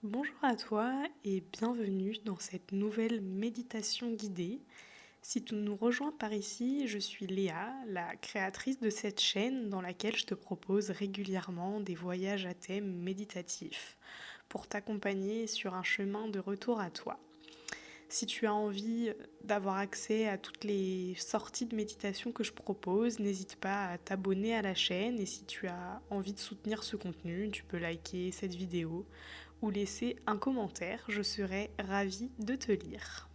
Bonjour à toi et bienvenue dans cette nouvelle méditation guidée. Si tu nous rejoins par ici, je suis Léa, la créatrice de cette chaîne dans laquelle je te propose régulièrement des voyages à thème méditatif pour t'accompagner sur un chemin de retour à toi. Si tu as envie d'avoir accès à toutes les sorties de méditation que je propose, n'hésite pas à t'abonner à la chaîne et si tu as envie de soutenir ce contenu, tu peux liker cette vidéo ou laisser un commentaire, je serai ravie de te lire.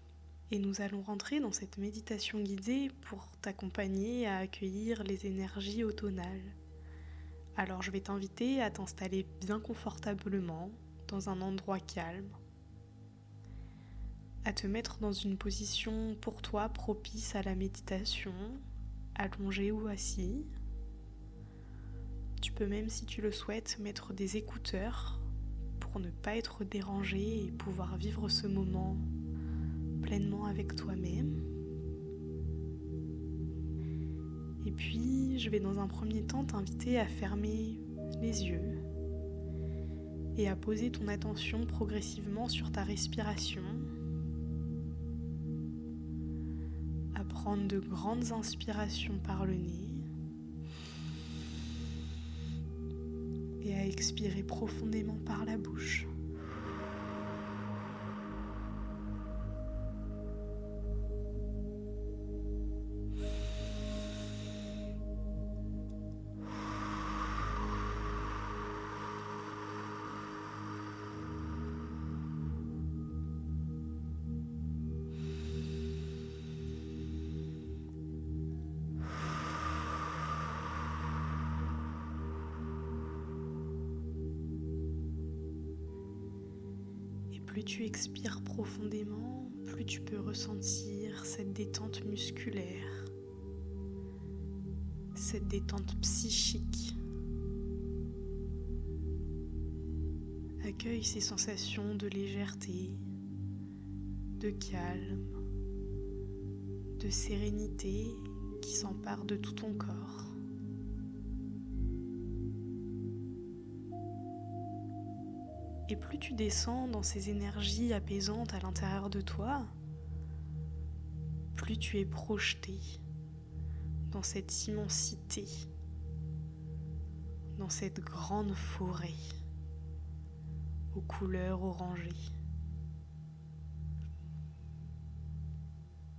Et nous allons rentrer dans cette méditation guidée pour t'accompagner à accueillir les énergies automnales. Alors je vais t'inviter à t'installer bien confortablement dans un endroit calme, à te mettre dans une position pour toi propice à la méditation, allongé ou assis. Tu peux même, si tu le souhaites, mettre des écouteurs pour ne pas être dérangé et pouvoir vivre ce moment pleinement avec toi-même. Et puis, je vais dans un premier temps t'inviter à fermer les yeux et à poser ton attention progressivement sur ta respiration, à prendre de grandes inspirations par le nez et à expirer profondément par la bouche. Plus tu expires profondément, plus tu peux ressentir cette détente musculaire, cette détente psychique. Accueille ces sensations de légèreté, de calme, de sérénité qui s'emparent de tout ton corps. Et plus tu descends dans ces énergies apaisantes à l'intérieur de toi, plus tu es projeté dans cette immensité, dans cette grande forêt aux couleurs orangées.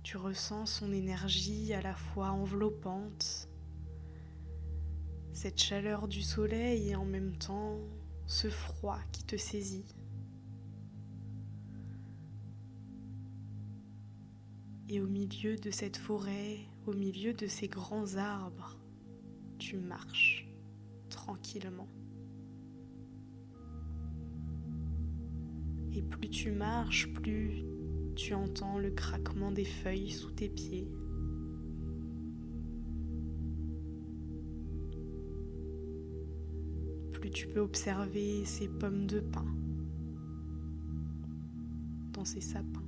Tu ressens son énergie à la fois enveloppante, cette chaleur du soleil et en même temps ce froid qui te saisit. Et au milieu de cette forêt, au milieu de ces grands arbres, tu marches tranquillement. Et plus tu marches, plus tu entends le craquement des feuilles sous tes pieds. Plus tu peux observer ces pommes de pin dans ces sapins.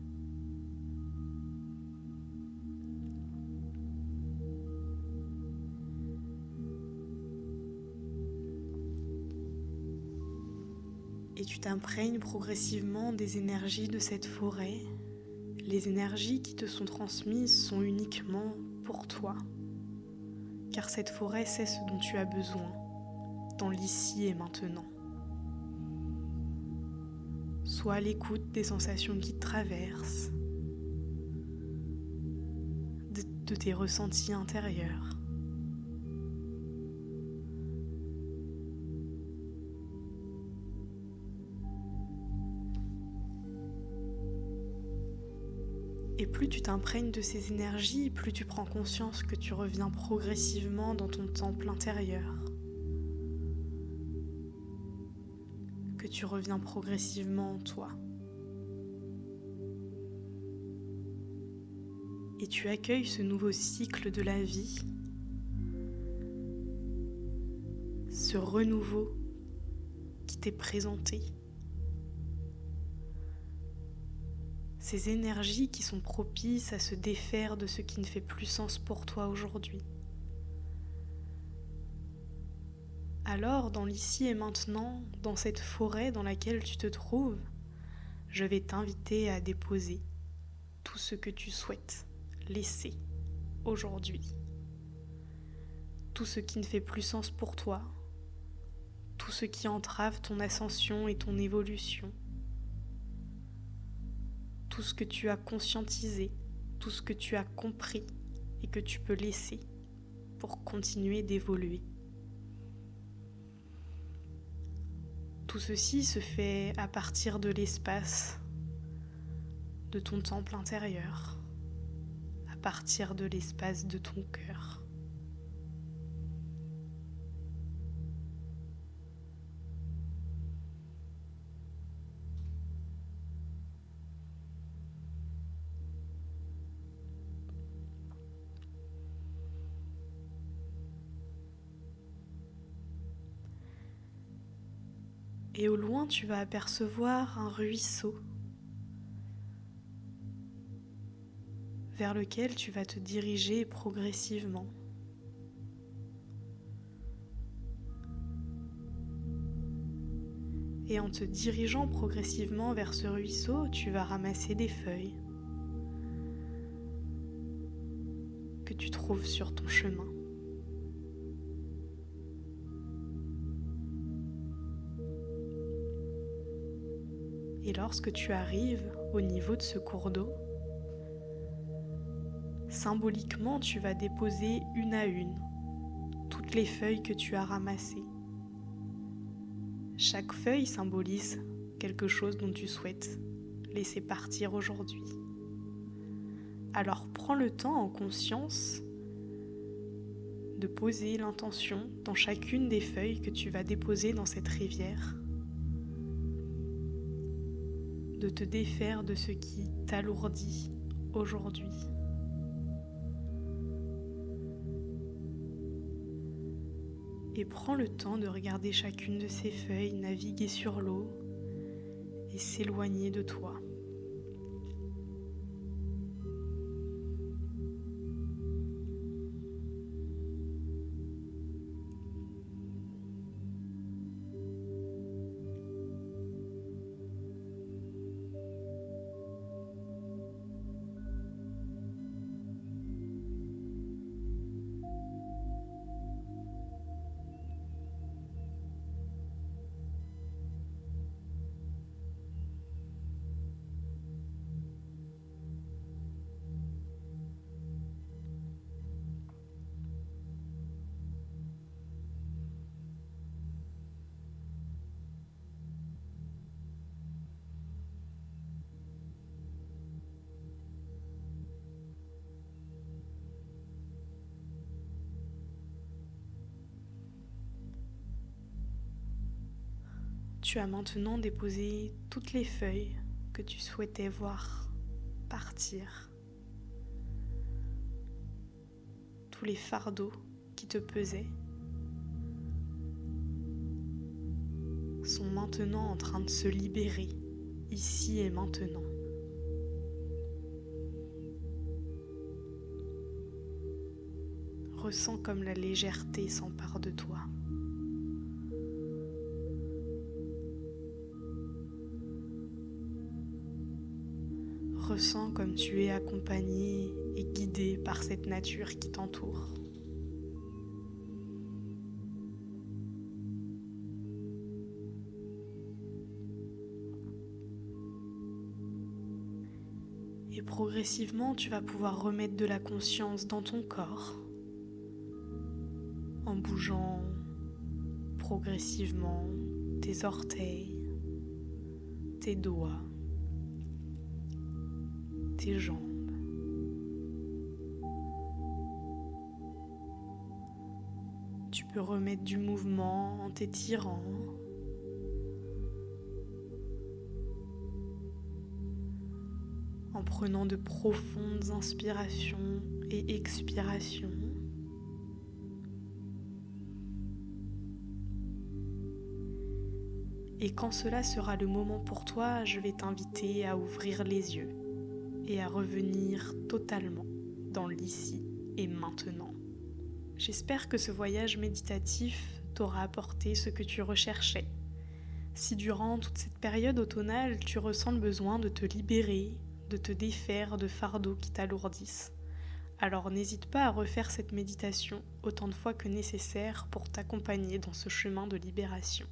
Et tu t'imprègnes progressivement des énergies de cette forêt. Les énergies qui te sont transmises sont uniquement pour toi, car cette forêt sait ce dont tu as besoin, dans l'ici et maintenant. Sois à l'écoute des sensations qui te traversent, de tes ressentis intérieurs. Et plus tu t'imprègnes de ces énergies, plus tu prends conscience que tu reviens progressivement dans ton temple intérieur. Que tu reviens progressivement en toi. Et tu accueilles ce nouveau cycle de la vie, ce renouveau qui t'est présenté. Ces énergies qui sont propices à se défaire de ce qui ne fait plus sens pour toi aujourd'hui. Alors, dans l'ici et maintenant, dans cette forêt dans laquelle tu te trouves, je vais t'inviter à déposer tout ce que tu souhaites laisser aujourd'hui. Tout ce qui ne fait plus sens pour toi, tout ce qui entrave ton ascension et ton évolution, tout ce que tu as conscientisé, tout ce que tu as compris et que tu peux laisser pour continuer d'évoluer. Tout ceci se fait à partir de l'espace de ton temple intérieur, à partir de l'espace de ton cœur. Et au loin, tu vas apercevoir un ruisseau vers lequel tu vas te diriger progressivement. Et en te dirigeant progressivement vers ce ruisseau, tu vas ramasser des feuilles que tu trouves sur ton chemin. Et lorsque tu arrives au niveau de ce cours d'eau, symboliquement, tu vas déposer une à une toutes les feuilles que tu as ramassées. Chaque feuille symbolise quelque chose dont tu souhaites laisser partir aujourd'hui. Alors prends le temps en conscience de poser l'intention dans chacune des feuilles que tu vas déposer dans cette rivière, de te défaire de ce qui t'alourdit aujourd'hui. Et prends le temps de regarder chacune de ces feuilles naviguer sur l'eau et s'éloigner de toi. Tu as maintenant déposé toutes les feuilles que tu souhaitais voir partir, tous les fardeaux qui te pesaient sont maintenant en train de se libérer, ici et maintenant. Ressens comme la légèreté s'empare de toi. Ressens comme tu es accompagné et guidé par cette nature qui t'entoure. Et progressivement, tu vas pouvoir remettre de la conscience dans ton corps en bougeant progressivement tes orteils, tes doigts, tes jambes. Tu peux remettre du mouvement en t'étirant. En prenant de profondes inspirations et expirations. Et quand cela sera le moment pour toi, je vais t'inviter à ouvrir les yeux et à revenir totalement dans l'ici et maintenant. J'espère que ce voyage méditatif t'aura apporté ce que tu recherchais. Si durant toute cette période automnale, tu ressens le besoin de te libérer, de te défaire de fardeaux qui t'alourdissent, alors n'hésite pas à refaire cette méditation autant de fois que nécessaire pour t'accompagner dans ce chemin de libération.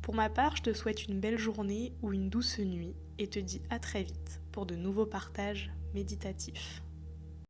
Pour ma part, je te souhaite une belle journée ou une douce nuit et te dis à très vite pour de nouveaux partages méditatifs.